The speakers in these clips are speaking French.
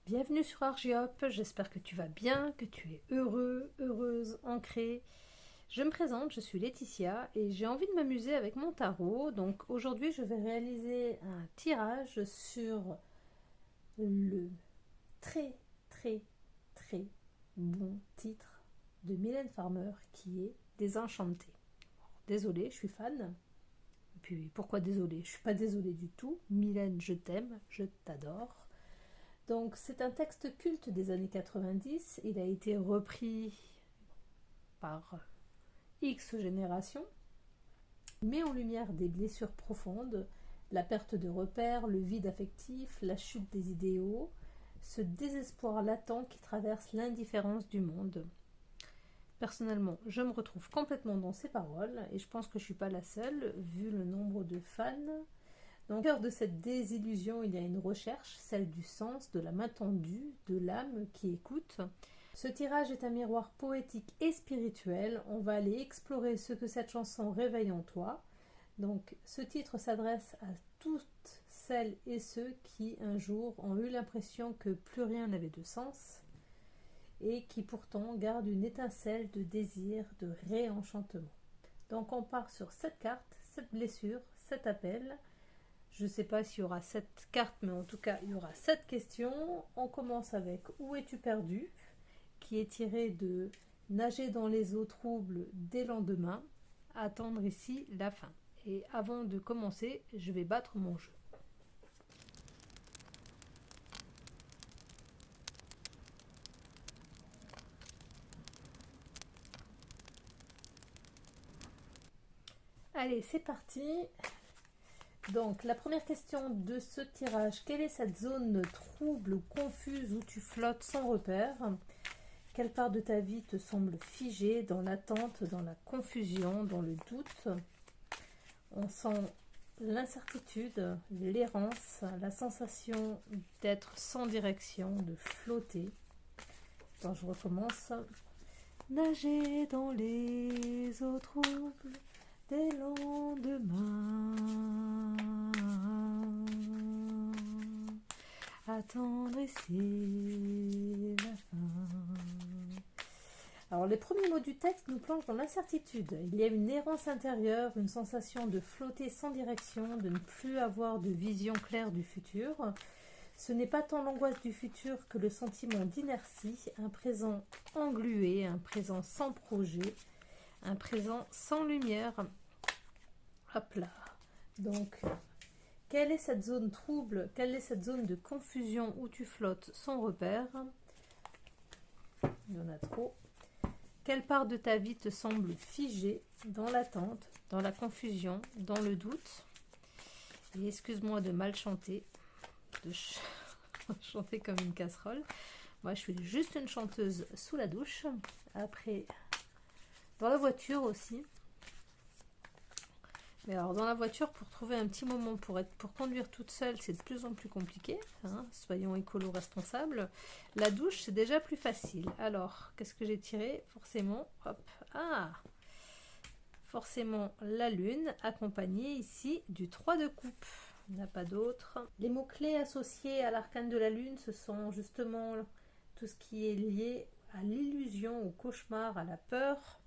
Bienvenue sur Argiop, j'espère que tu vas bien, que tu es heureux, heureuse, ancrée. Je me présente, je suis Laetitia et j'ai envie de m'amuser avec mon tarot. Donc aujourd'hui je vais réaliser un tirage sur le très très très bon titre de Mylène Farmer qui est Désenchantée. Désolée, je suis fan. Et puis pourquoi désolée? Je suis pas désolée du tout. Mylène, je t'aime, je t'adore. Donc c'est un texte culte des années 90, il a été repris par X générations, met en lumière des blessures profondes, la perte de repères, le vide affectif, la chute des idéaux, ce désespoir latent qui traverse l'indifférence du monde. Personnellement, je me retrouve complètement dans ces paroles et je pense que je ne suis pas la seule, vu le nombre de fans. Donc, au cœur de cette désillusion, il y a une recherche, celle du sens, de la main tendue, de l'âme qui écoute. Ce tirage est un miroir poétique et spirituel. On va aller explorer ce que cette chanson réveille en toi. Donc, ce titre s'adresse à toutes celles et ceux qui, un jour, ont eu l'impression que plus rien n'avait de sens et qui pourtant gardent une étincelle de désir, de réenchantement. Donc, on part sur cette carte, cette blessure, cet appel. Je ne sais pas s'il y aura 7 cartes, mais en tout cas, il y aura 7 questions. On commence avec Où es-tu perdu, qui est tiré de Nager dans les eaux troubles dès lendemain, attendre ici la fin. Et avant de commencer, je vais battre mon jeu. Allez, c'est parti. Donc, la première question de ce tirage, quelle est cette zone trouble ou confuse où tu flottes sans repère? Quelle part de ta vie te semble figée dans l'attente, dans la confusion, dans le doute? On sent l'incertitude, l'errance, la sensation d'être sans direction, de flotter. Quand je recommence, nager dans les eaux troubles des lendemains, attendre ici la fin. Alors, les premiers mots du texte nous plongent dans l'incertitude. Il y a une errance intérieure, une sensation de flotter sans direction, de ne plus avoir de vision claire du futur. Ce n'est pas tant l'angoisse du futur que le sentiment d'inertie, un présent englué, un présent sans projet, un présent sans lumière. Hop là. Donc, quelle est cette zone trouble, quelle est cette zone de confusion où tu flottes sans repère? Il y en a trop. Quelle part de ta vie te semble figée dans l'attente, dans la confusion, dans le doute? Et excuse-moi de mal chanter, de chanter comme une casserole. Moi, je suis juste une chanteuse sous la douche. Après, dans la voiture aussi. Mais alors, dans la voiture, pour trouver un petit moment pour conduire toute seule, c'est de plus en plus compliqué. Hein, soyons écolo responsables. La douche, c'est déjà plus facile. Alors, qu'est-ce que j'ai tiré? Forcément, hop, forcément la lune, accompagnée ici du 3 de coupe. Il n'y en a pas d'autre. Les mots-clés associés à l'arcane de la lune, ce sont justement tout ce qui est lié à l'illusion, au cauchemar, à la peur.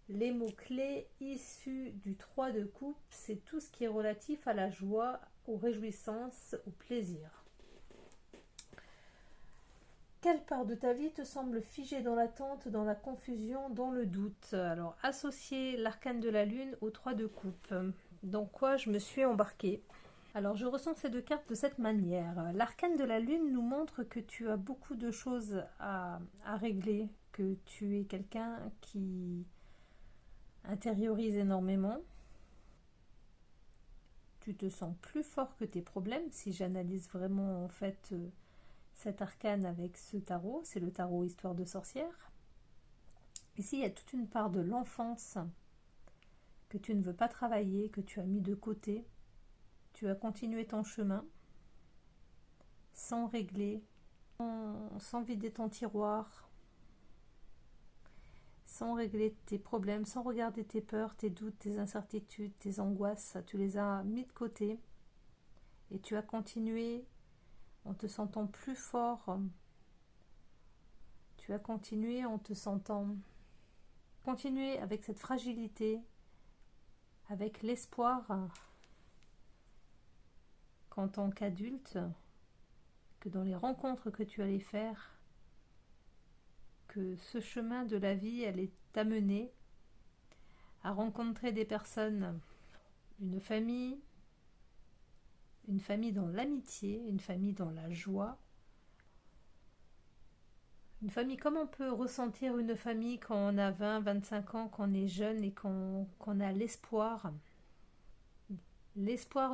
Les mots-clés issus du 3 de coupe, c'est tout ce qui est relatif à la joie, aux réjouissances, au plaisir. Quelle part de ta vie te semble figée dans l'attente, dans la confusion, dans le doute? Alors, associer l'arcane de la lune au 3 de coupe. Dans quoi je me suis embarquée? Alors, je ressens ces deux cartes de cette manière. L'arcane de la lune nous montre que tu as beaucoup de choses à régler, que tu es quelqu'un qui intériorise énormément. Tu te sens plus fort que tes problèmes. Si j'analyse vraiment en fait cet arcane avec ce tarot, c'est le tarot Histoire de sorcière. Ici, il y a toute une part de l'enfance que tu ne veux pas travailler, que tu as mis de côté. Tu as continué ton chemin sans régler, sans vider ton tiroir, sans régler tes problèmes, sans regarder tes peurs, tes doutes, tes incertitudes, tes angoisses. Tu les as mis de côté et tu as continué en te sentant plus fort. Tu vas continuer en te sentant... Continuer avec cette fragilité, avec l'espoir qu'en tant qu'adulte, que dans les rencontres que tu allais faire, que ce chemin de la vie allait t'amener à rencontrer des personnes, une famille dans l'amitié, une famille dans la joie, une famille comme on peut ressentir une famille quand on a 20, 25 ans, quand on est jeune et qu'on a l'espoir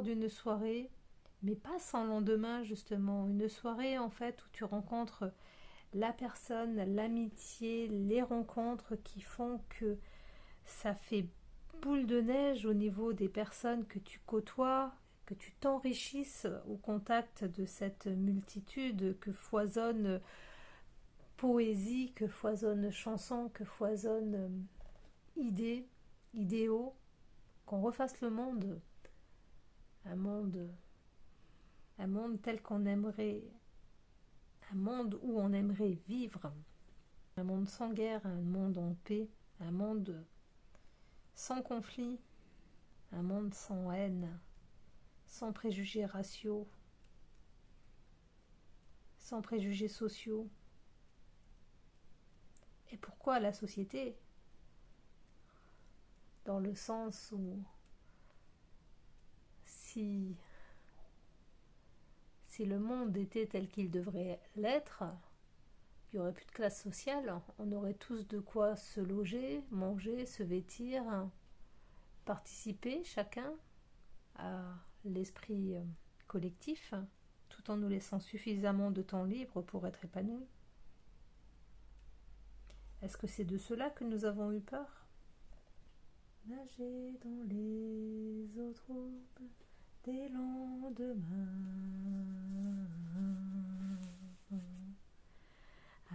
d'une soirée, mais pas sans lendemain justement, une soirée en fait où tu rencontres la personne, l'amitié, les rencontres qui font que ça fait boule de neige au niveau des personnes que tu côtoies, que tu t'enrichisses au contact de cette multitude, que foisonne poésie, que foisonne chanson, que foisonne idées, idéaux, qu'on refasse le monde, un monde, un monde tel qu'on aimerait, un monde où on aimerait vivre, un monde sans guerre, un monde en paix, un monde sans conflit, un monde sans haine, sans préjugés raciaux, sans préjugés sociaux. Et pourquoi la société? Dans le sens où si le monde était tel qu'il devrait l'être, il n'y aurait plus de classe sociale, on aurait tous de quoi se loger, manger, se vêtir, participer chacun à l'esprit collectif, tout en nous laissant suffisamment de temps libre pour être épanouis. Est-ce que c'est de cela que nous avons eu peur? Nager dans les eaux troubles des lendemains,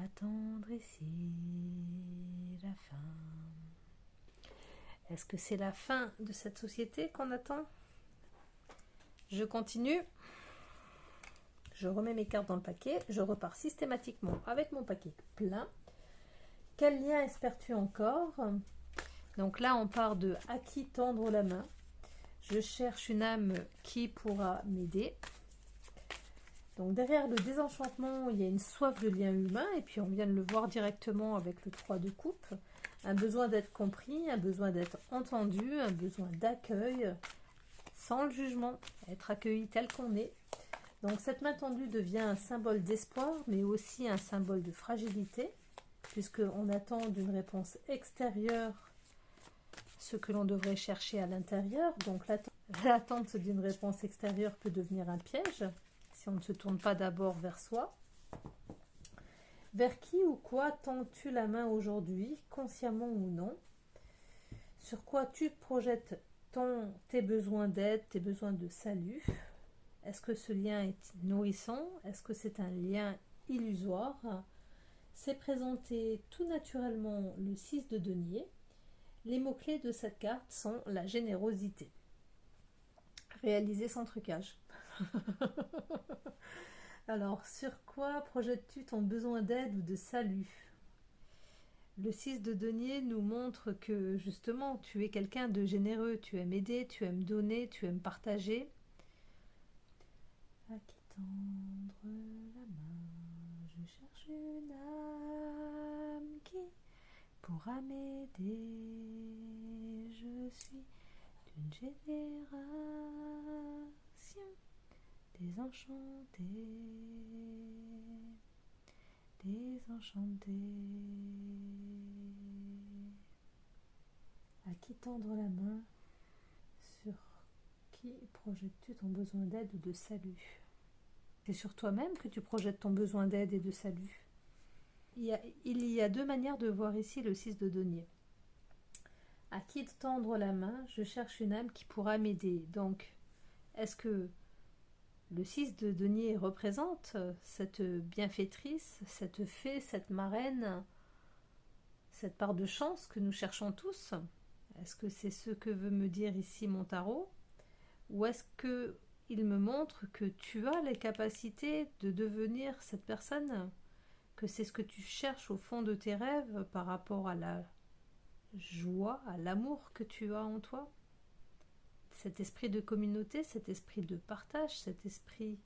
attendre ici la fin. Est-ce que c'est la fin de cette société qu'on attend? Je continue. Je remets mes cartes dans le paquet. Je repars systématiquement avec mon paquet plein. Quel lien espères-tu encore? Donc là, on part de à qui tendre la main. Je cherche une âme qui pourra m'aider. Donc derrière le désenchantement, il y a une soif de lien humain. Et puis on vient de le voir directement avec le 3 de coupe. Un besoin d'être compris, un besoin d'être entendu, un besoin d'accueil, sans le jugement, être accueilli tel qu'on est. Donc cette main tendue devient un symbole d'espoir, mais aussi un symbole de fragilité, puisqu'on attend d'une réponse extérieure ce que l'on devrait chercher à l'intérieur. Donc l'attente d'une réponse extérieure peut devenir un piège, si on ne se tourne pas d'abord vers soi. Vers qui ou quoi tends-tu la main aujourd'hui, consciemment ou non? Sur quoi tu projettes tes besoins d'aide, tes besoins de salut? Est-ce que ce lien est nourrissant? Est-ce que c'est un lien illusoire? C'est présenté tout naturellement le 6 de denier. Les mots-clés de cette carte sont la générosité. Réaliser sans trucage. Alors, sur quoi projettes-tu ton besoin d'aide ou de salut? Le 6 de denier nous montre que justement, tu es quelqu'un de généreux, tu aimes aider, tu aimes donner, tu aimes partager. À qui tendre la main, je cherche une âme qui pourra m'aider. Je suis d'une génération désenchantée, désenchantée. À qui tendre la main? Sur qui projettes-tu ton besoin d'aide ou de salut? C'est sur toi-même que tu projettes ton besoin d'aide et de salut. Il y a deux manières de voir ici le 6 de denier. À qui tendre la main? Je cherche une âme qui pourra m'aider. Donc, est-ce que le 6 de denier représente cette bienfaitrice, cette fée, cette marraine, cette part de chance que nous cherchons tous? Est-ce que c'est ce que veut me dire ici mon tarot? Ou est-ce qu'il il me montre que tu as les capacités de devenir cette personne, que c'est ce que tu cherches au fond de tes rêves par rapport à la joie, à l'amour que tu as en toi. Cet esprit de communauté, cet esprit de partage, cet esprit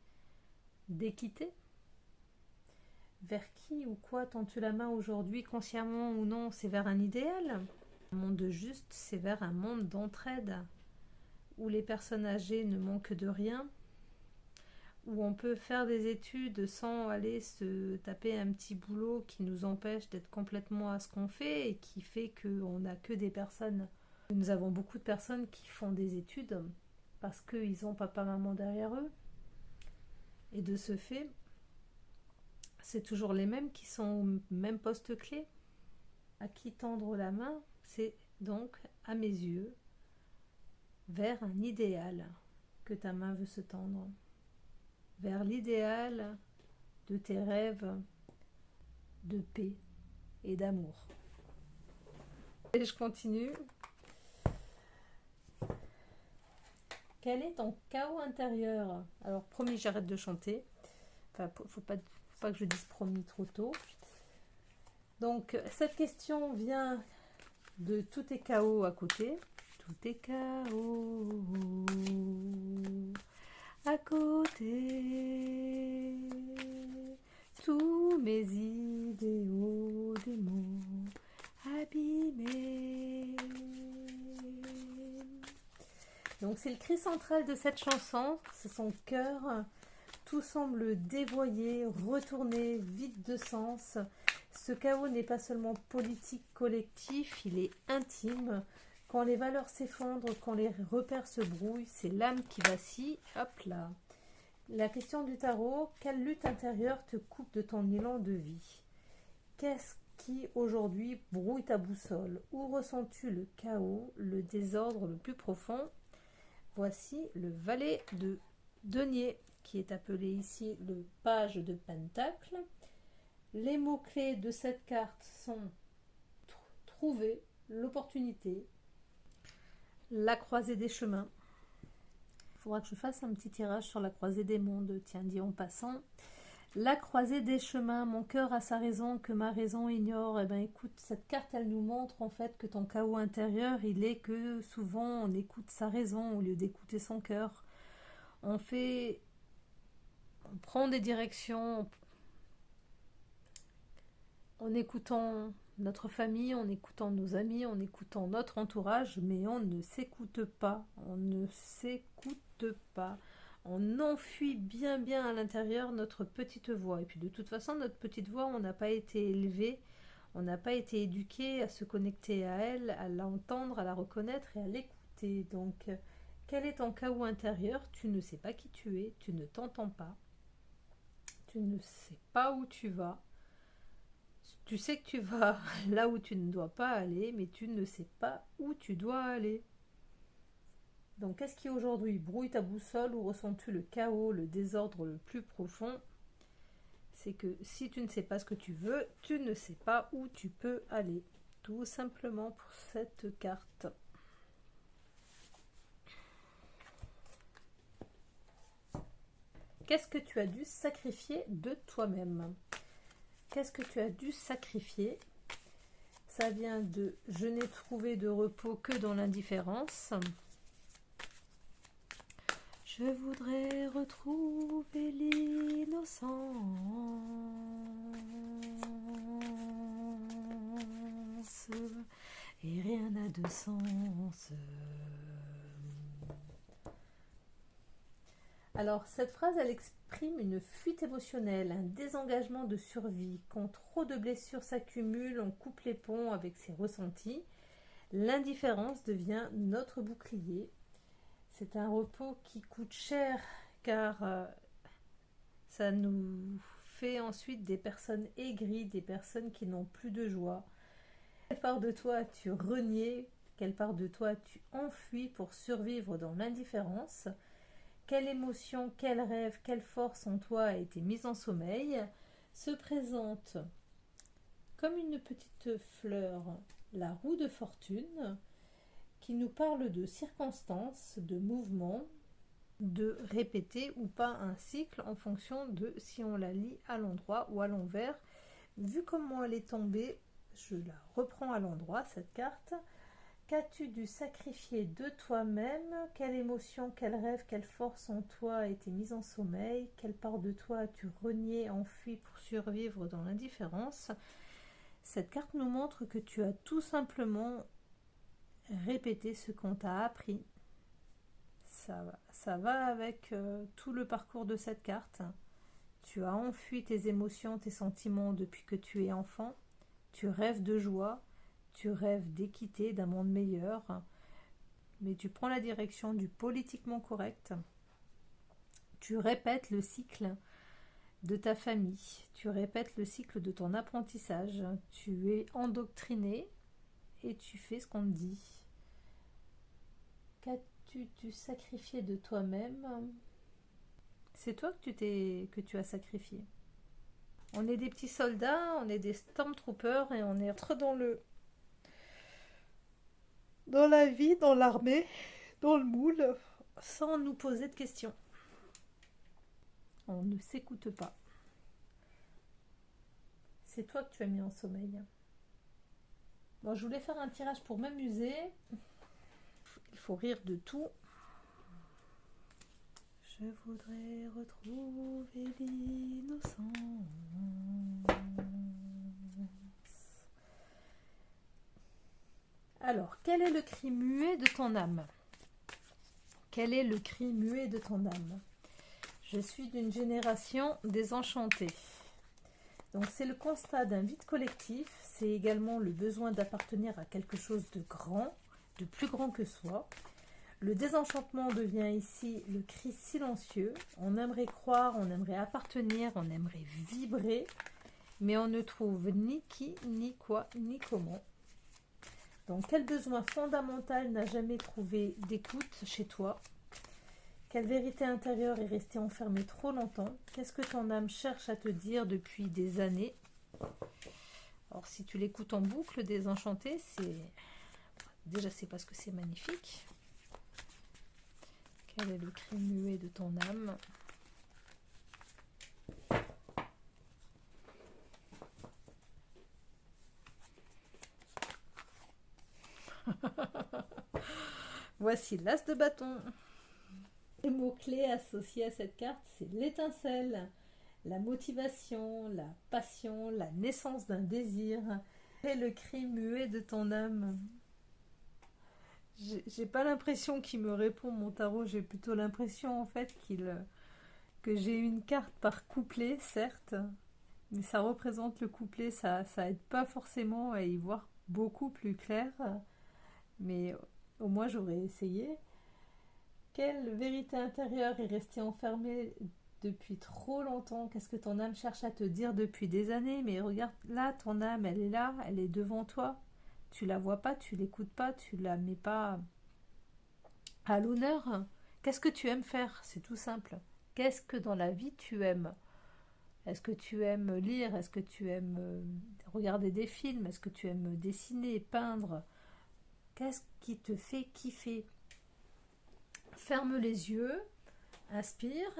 d'équité. Vers qui ou quoi tends-tu la main aujourd'hui, consciemment ou non? C'est vers un idéal. Un monde juste, c'est vers un monde d'entraide, où les personnes âgées ne manquent de rien, où on peut faire des études sans aller se taper un petit boulot qui nous empêche d'être complètement à ce qu'on fait et qui fait qu'on n'a que des personnes. Nous avons beaucoup de personnes qui font des études parce qu'ils ont papa-maman derrière eux. Et de ce fait, c'est toujours les mêmes qui sont au même poste clé. À qui tendre la main, c'est donc, à mes yeux, vers un idéal que ta main veut se tendre. Vers l'idéal de tes rêves de paix et d'amour. Et je continue. Quel est ton chaos intérieur? Alors, promis, j'arrête de chanter. Enfin, faut pas que je dise promis trop tôt. Donc, cette question vient de tous tes chaos à côté. Tous tes chaos à côté. Tous mes idéaux, démons abîmés. Donc c'est le cri central de cette chanson, c'est son cœur. Tout semble dévoyé, retourné, vide de sens. Ce chaos n'est pas seulement politique collectif, il est intime. Quand les valeurs s'effondrent, quand les repères se brouillent, c'est l'âme qui vacille. Hop là. La question du tarot, quelle lutte intérieure te coupe de ton élan de vie? Qu'est-ce qui aujourd'hui brouille ta boussole? Où ressens-tu le chaos, le désordre le plus profond? Voici le valet de denier, qui est appelé ici le page de pentacle. Les mots-clés de cette carte sont trouver, l'opportunité, la croisée des chemins. Il faudra que je fasse un petit tirage sur la croisée des mondes, tiens, dit en passant. La croisée des chemins, mon cœur a sa raison que ma raison ignore. Eh bien écoute, cette carte elle nous montre en fait que ton chaos intérieur il est que souvent on écoute sa raison au lieu d'écouter son cœur. On prend des directions en écoutant notre famille, en écoutant nos amis, en écoutant notre entourage, mais on ne s'écoute pas, on enfuit bien à l'intérieur notre petite voix. Et puis de toute façon, notre petite voix, on n'a pas été élevé, on n'a pas été éduqué à se connecter à elle, à l'entendre, à la reconnaître et à l'écouter. Donc, quel est ton chaos intérieur? Tu ne sais pas qui tu es, tu ne t'entends pas, tu ne sais pas où tu vas. Tu sais que tu vas là où tu ne dois pas aller, mais tu ne sais pas où tu dois aller. Donc, qu'est-ce qui aujourd'hui brouille ta boussole? Où ressens-tu le chaos, le désordre le plus profond? C'est que si tu ne sais pas ce que tu veux, tu ne sais pas où tu peux aller. Tout simplement pour cette carte. Qu'est-ce que tu as dû sacrifier de toi-même? Qu'est-ce que tu as dû sacrifier? Ça vient de « Je n'ai trouvé de repos que dans l'indifférence ». Je voudrais retrouver l'innocence et rien n'a de sens. Alors, cette phrase, elle exprime une fuite émotionnelle, un désengagement de survie. Quand trop de blessures s'accumulent, on coupe les ponts avec ses ressentis. L'indifférence devient notre bouclier. C'est un repos qui coûte cher car ça nous fait ensuite des personnes aigries, des personnes qui n'ont plus de joie. Quelle part de toi as-tu renié? Quelle part de toi as-tu enfui pour survivre dans l'indifférence? Quelle émotion, quel rêve, quelle force en toi a été mise en sommeil? Se présente comme une petite fleur, la roue de fortune, qui nous parle de circonstances, de mouvements, de répéter ou pas un cycle en fonction de si on la lit à l'endroit ou à l'envers. Vu comment elle est tombée, je la reprends à l'endroit, cette carte. Qu'as-tu dû sacrifier de toi-même? Quelle émotion, quel rêve, quelle force en toi a été mise en sommeil? Quelle part de toi as-tu renié, enfui pour survivre dans l'indifférence? Cette carte nous montre que tu as tout simplement répété ce qu'on t'a appris. Ça va avec tout le parcours de cette carte. Tu as enfui tes émotions, tes sentiments depuis que tu es enfant. Tu rêves de joie, tu rêves d'équité, d'un monde meilleur, mais tu prends la direction du politiquement correct. Tu répètes le cycle de ta famille, tu répètes le cycle de ton apprentissage, tu es endoctriné et tu fais ce qu'on te dit. Qu'as-tu dû sacrifier de toi-même? C'est toi que tu as sacrifié. On est des petits soldats, on est des stormtroopers et on est dans la vie, dans l'armée, dans le moule, sans nous poser de questions. On ne s'écoute pas. C'est toi que tu as mis en sommeil. Bon, je voulais faire un tirage pour m'amuser. Il faut rire de tout. Je voudrais retrouver l'innocence. Alors, quel est le cri muet de ton âme? Quel est le cri muet de ton âme? Je suis d'une génération désenchantée. Donc c'est le constat d'un vide collectif, c'est également le besoin d'appartenir à quelque chose de grand, de plus grand que soi. Le désenchantement devient ici le cri silencieux. On aimerait croire, on aimerait appartenir, on aimerait vibrer, mais on ne trouve ni qui, ni quoi, ni comment. Donc quel besoin fondamental n'a jamais trouvé d'écoute chez toi? Quelle vérité intérieure est restée enfermée trop longtemps? Qu'est-ce que ton âme cherche à te dire depuis des années? Alors si tu l'écoutes en boucle, Désenchanté, déjà c'est parce que c'est magnifique. Quel est le cri muet de ton âme? Voici l'as de bâton. Les mots-clés associés à cette carte, c'est l'étincelle, la motivation, la passion, la naissance d'un désir. Et le cri muet de ton âme. J'ai pas l'impression qu'il me répond, mon tarot. J'ai plutôt l'impression en fait que j'ai une carte par couplet, certes, mais ça représente le couplet. Ça aide pas forcément à y voir beaucoup plus clair, mais au moins j'aurais essayé. Quelle vérité intérieure est restée enfermée depuis trop longtemps? Qu'est-ce que ton âme cherche à te dire depuis des années? Mais regarde, là, ton âme, elle est là, elle est devant toi. Tu la vois pas, tu l'écoutes pas, tu la mets pas à l'honneur. Qu'est-ce que tu aimes faire? C'est tout simple. Qu'est-ce que dans la vie tu aimes? Est-ce que tu aimes lire? Est-ce que tu aimes regarder des films? Est-ce que tu aimes dessiner, peindre? Qu'est-ce qui te fait kiffer? Ferme les yeux, inspire,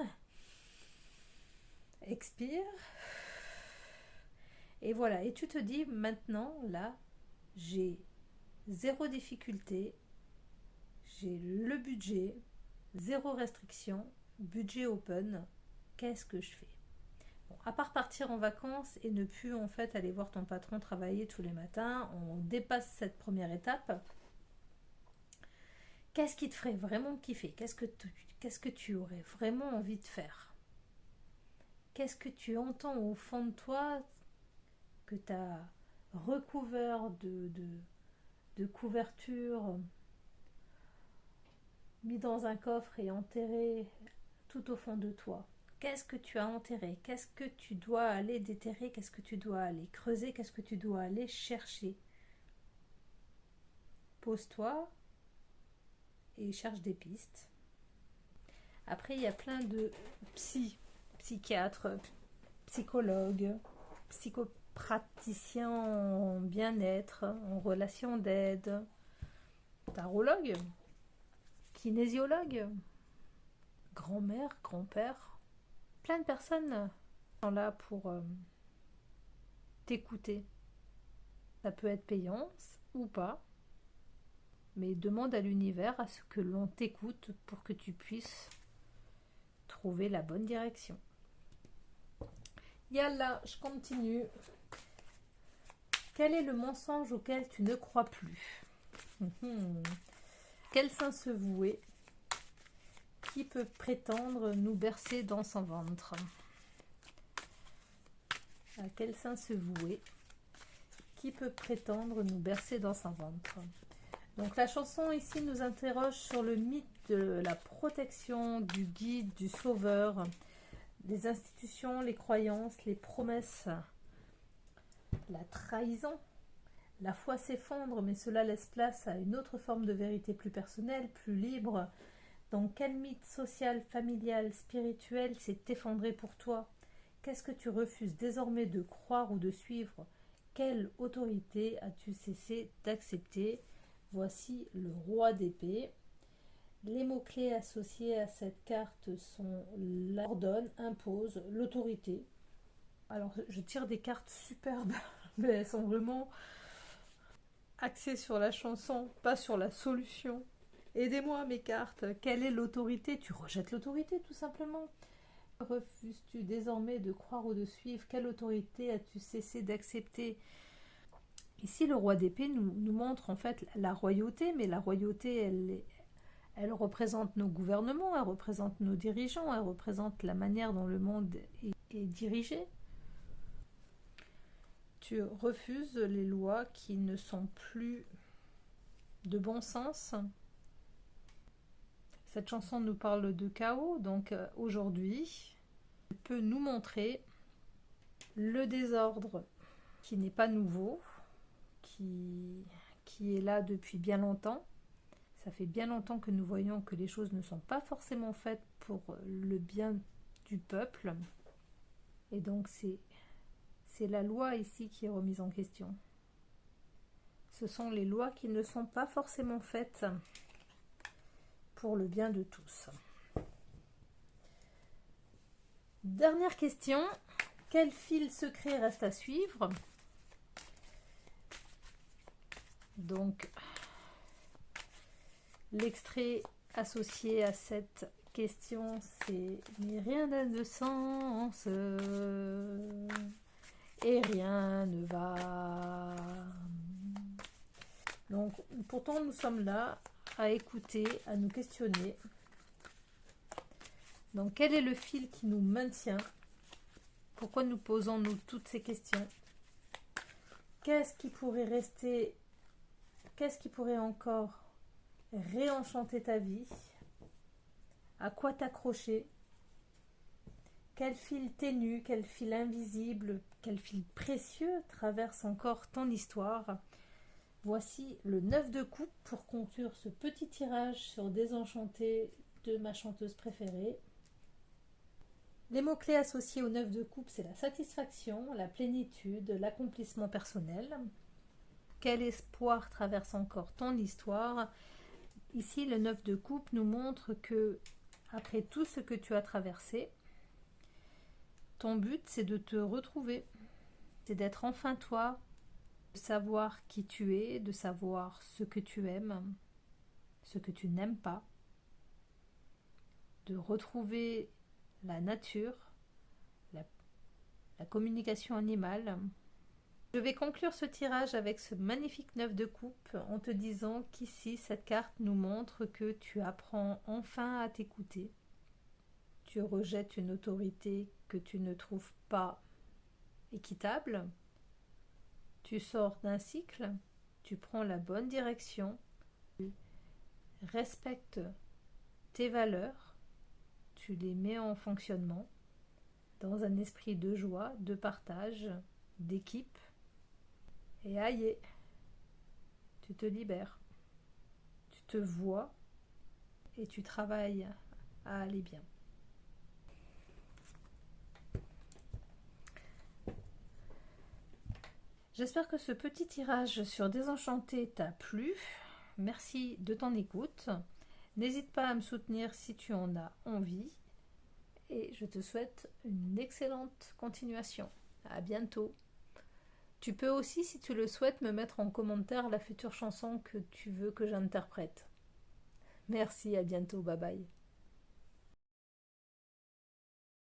expire, et voilà. Et tu te dis maintenant, là, j'ai zéro difficulté, j'ai le budget, zéro restriction, budget open, qu'est-ce que je fais? Bon, à part partir en vacances et ne plus en fait aller voir ton patron travailler tous les matins, on dépasse cette première étape. Qu'est-ce qui te ferait vraiment kiffer? Qu'est-ce que tu aurais vraiment envie de faire? Qu'est-ce que tu entends au fond de toi que tu as recouvert de couverture, mis dans un coffre et enterré tout au fond de toi? Qu'est-ce que tu as enterré? Qu'est-ce que tu dois aller déterrer? Qu'est-ce que tu dois aller creuser? Qu'est-ce que tu dois aller chercher? Pose-toi et cherche des pistes. Après, il y a plein de psychiatres, psychologues, psychopraticiens en bien-être, en relation d'aide, tarologues, kinésiologues, grand-mère, grand-père. Plein de personnes sont là pour t'écouter. Ça peut être payant ou pas, mais demande à l'univers à ce que l'on t'écoute pour que tu puisses trouver la bonne direction. Yalla, je continue. Quel est le mensonge auquel tu ne crois plus? Quel saint se vouer qui peut prétendre nous bercer dans son ventre? À quel saint se vouer qui peut prétendre nous bercer dans son ventre? Donc la chanson ici nous interroge sur le mythe de la protection, du guide, du sauveur, les institutions, les croyances, les promesses, la trahison. La foi s'effondre, mais cela laisse place à une autre forme de vérité plus personnelle, plus libre. Dans quel mythe social, familial, spirituel s'est effondré pour toi? Qu'est-ce que tu refuses désormais de croire ou de suivre? Quelle autorité as-tu cessé d'accepter? Voici le roi d'épée. Les mots-clés associés à cette carte sont l'ordonne, impose, l'autorité. Alors, je tire des cartes superbes, mais elles sont vraiment axées sur la chanson, pas sur la solution. Aidez-moi, mes cartes. Quelle est l'autorité? Tu rejettes l'autorité, tout simplement. Refuses-tu désormais de croire ou de suivre? Quelle autorité as-tu cessé d'accepter? Ici, le roi d'épée nous montre en fait la royauté, mais la royauté, elle représente nos gouvernements, elle représente nos dirigeants, elle représente la manière dont le monde est dirigé. Tu refuses les lois qui ne sont plus de bon sens. Cette chanson nous parle de chaos, donc aujourd'hui, elle peut nous montrer le désordre qui n'est pas nouveau, qui est là depuis bien longtemps. Ça fait bien longtemps que nous voyons que les choses ne sont pas forcément faites pour le bien du peuple. Et donc c'est la loi ici qui est remise en question. Ce sont les lois qui ne sont pas forcément faites pour le bien de tous. Dernière question. Quel fil secret reste à suivre? Donc, l'extrait associé à cette question, c'est « Mais rien n'a de sens et rien ne va ». Donc, pourtant, nous sommes là à écouter, à nous questionner. Donc, quel est le fil qui nous maintient? Pourquoi nous posons-nous toutes ces questions? Qu'est-ce qui pourrait rester? Qu'est-ce qui pourrait encore réenchanter ta vie? À quoi t'accrocher? Quel fil ténu, quel fil invisible, quel fil précieux traverse encore ton histoire? Voici le 9 de coupe pour conclure ce petit tirage sur Désenchanté de ma chanteuse préférée. Les mots-clés associés au 9 de coupe, c'est la satisfaction, la plénitude, l'accomplissement personnel. Quel espoir traverse encore ton histoire? Ici, le 9 de coupe nous montre que, après tout ce que tu as traversé, ton but, c'est de te retrouver. C'est d'être enfin toi, de savoir qui tu es, de savoir ce que tu aimes, ce que tu n'aimes pas, de retrouver la nature, la communication animale. Je vais conclure ce tirage avec ce magnifique 9 de coupe en te disant qu'ici, cette carte nous montre que tu apprends enfin à t'écouter. Tu rejettes une autorité que tu ne trouves pas équitable. Tu sors d'un cycle, tu prends la bonne direction, tu respectes tes valeurs, tu les mets en fonctionnement dans un esprit de joie, de partage, d'équipe. Et aïe, tu te libères, tu te vois et tu travailles à aller bien. J'espère que ce petit tirage sur Désenchanté t'a plu. Merci de ton écoute. N'hésite pas à me soutenir si tu en as envie. Et je te souhaite une excellente continuation. À bientôt. Tu peux aussi, si tu le souhaites, me mettre en commentaire la future chanson que tu veux que j'interprète. Merci, à bientôt, bye bye.